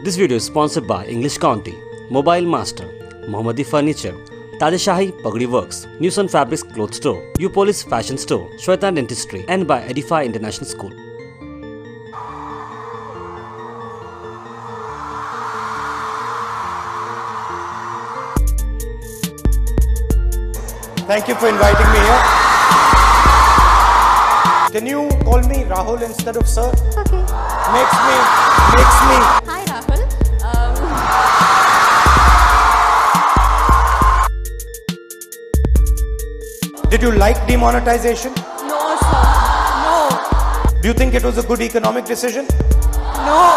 This video is sponsored by English County, Mobile Master, Mohammadi Furniture, Tadeshahi Pagdi Works, Newson Fabrics Cloth Store, Upolis Fashion Store, Shweta Dentistry, and by Edify International School. Thank you for inviting me here. Can you call me Rahul instead of sir? Okay. Makes me. Hi Rahul. Did you like demonetization? No sir. No. Do you think it was a good economic decision? No.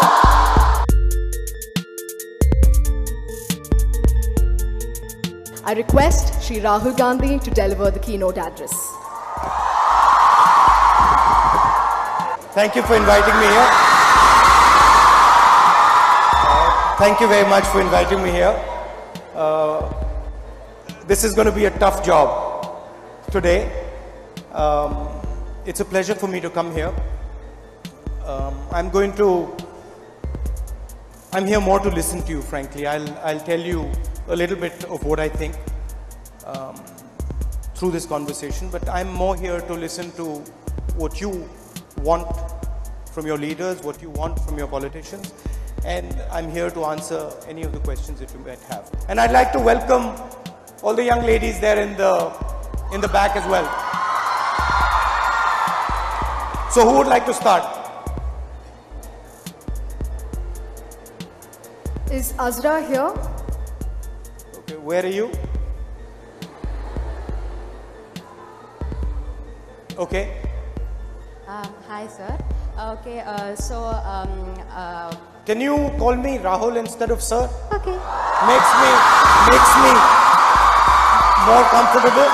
I request Shri Rahul Gandhi to deliver the keynote address. Thank you for inviting me here. Thank you very much for inviting me here. This is going to be a tough job today. It's a pleasure for me to come here. I'm here more to listen to you, frankly. I'll tell you a little bit of what I think through this conversation, but I'm more here to listen to what you want from your leaders, what you want from your politicians, and I'm here to answer any of the questions that you might have. And I'd like to welcome all the young ladies there in the back as well. So who would like to start? Is Azra here? Okay, where are you? Okay. Hi sir. Okay. Can you call me Rahul instead of sir? Okay. Makes me more comfortable.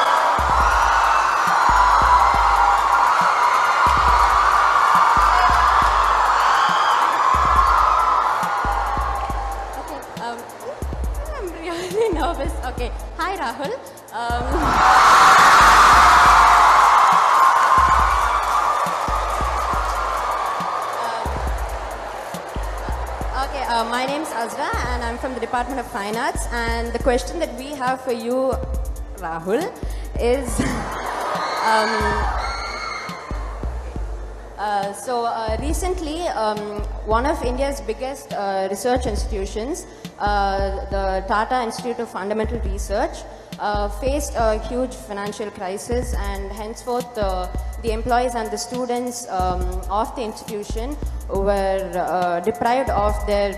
I'm really nervous. Okay. Hi Rahul. My name's Azra and I'm from the Department of Fine Arts, and the question that we have for you, Rahul, is recently one of India's biggest research institutions, the Tata Institute of Fundamental Research, faced a huge financial crisis, and henceforth the employees and the students of the institution were deprived of their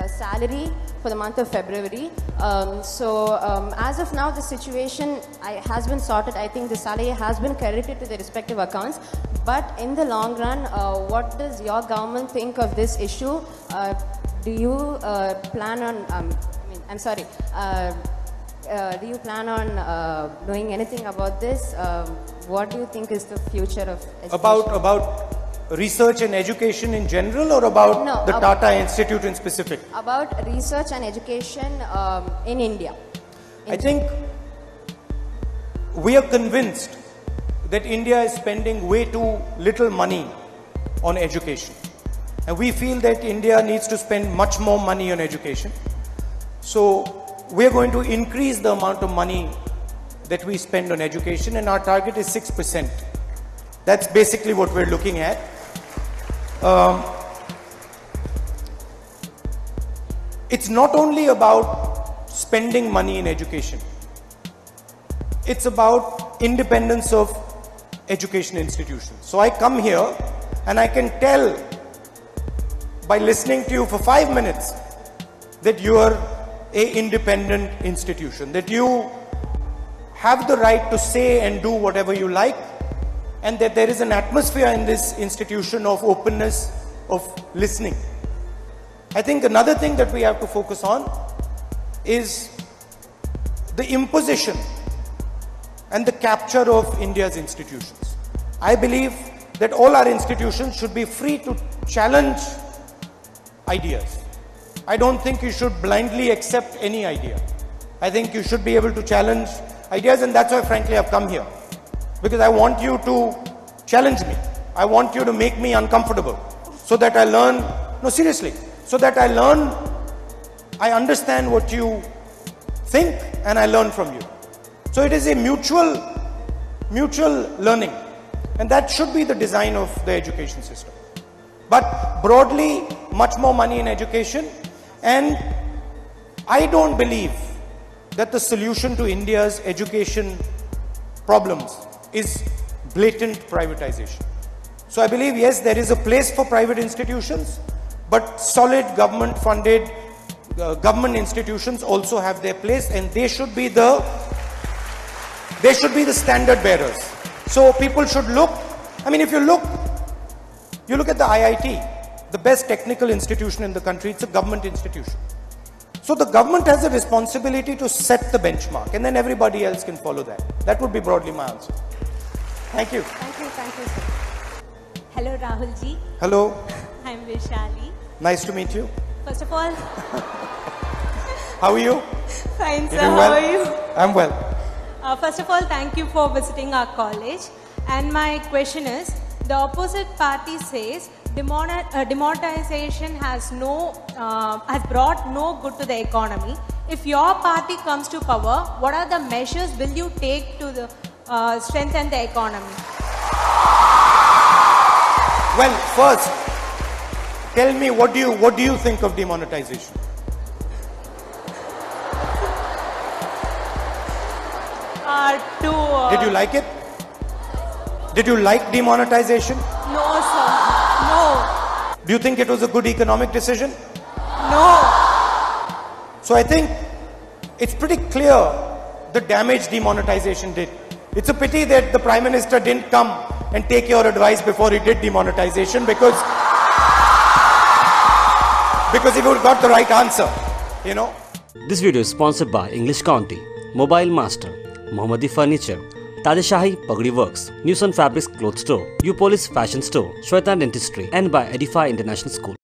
salary for the month of February. As of now, the situation has been sorted. I think the salary has been credited to the respective accounts. But in the long run, what does your government think of this issue? Do you plan on, do you plan on doing anything about this? What do you think is the future of education? About research and education in general, or about the Tata Institute in specific? About research and education in India. I think we are convinced that India is spending way too little money on education. And we feel that India needs to spend much more money on education. So we are going to increase the amount of money that we spend on education, and our target is 6%. That's basically what we're looking at. It's not only about spending money in education. It's about independence of education institutions. So I come here and I can tell by listening to you for 5 minutes that you are an independent institution, that you have the right to say and do whatever you like, and that there is an atmosphere in this institution of openness, of listening. I think another thing that we have to focus on is the imposition and the capture of India's institutions. I believe that all our institutions should be free to challenge ideas. I don't think you should blindly accept any idea. I think you should be able to challenge ideas, and that's why frankly I've come here. Because I want you to challenge me. I want you to make me uncomfortable so that I learn, no seriously, so that I learn I understand what you think and I learn from you. So it is a mutual learning, and that should be the design of the education system. But broadly, much more money in education, and I don't believe that the solution to India's education problems is blatant privatization. So I believe, yes, there is a place for private institutions, but solid government funded government institutions also have their place, and they should be the standard bearers. So people should look, I mean, if you look at the IIT, the best technical institution in the country, it's a government institution. So the government has a responsibility to set the benchmark, and then everybody else can follow that. That would be broadly my answer. Thank you. Thank you, sir. Hello, Rahul ji. Hello. I'm Vishali. Nice to meet you. First of all, How are you? fine, sir. You doing How well? are you? I'm well. First of all, thank you for visiting our college. And my question is, the opposite party says demonetization has brought no good to the economy. If your party comes to power, what are the measures will you take to strengthen the economy? Well, first, tell me, what do you think of demonetization? Did you like it? Did you like demonetization? No, sir. No. Do you think it was a good economic decision? No. So I think it's pretty clear the damage demonetization did. It's a pity that the Prime Minister didn't come and take your advice before he did demonetization, because he would have got the right answer, you know. This video is sponsored by English County, Mobile Master, Mohammadi Furniture, Tadeshahi Pagdi Works, News on Fabrics Cloth Store, Upolis Fashion Store, Shweta Dentistry, and by Edify International School.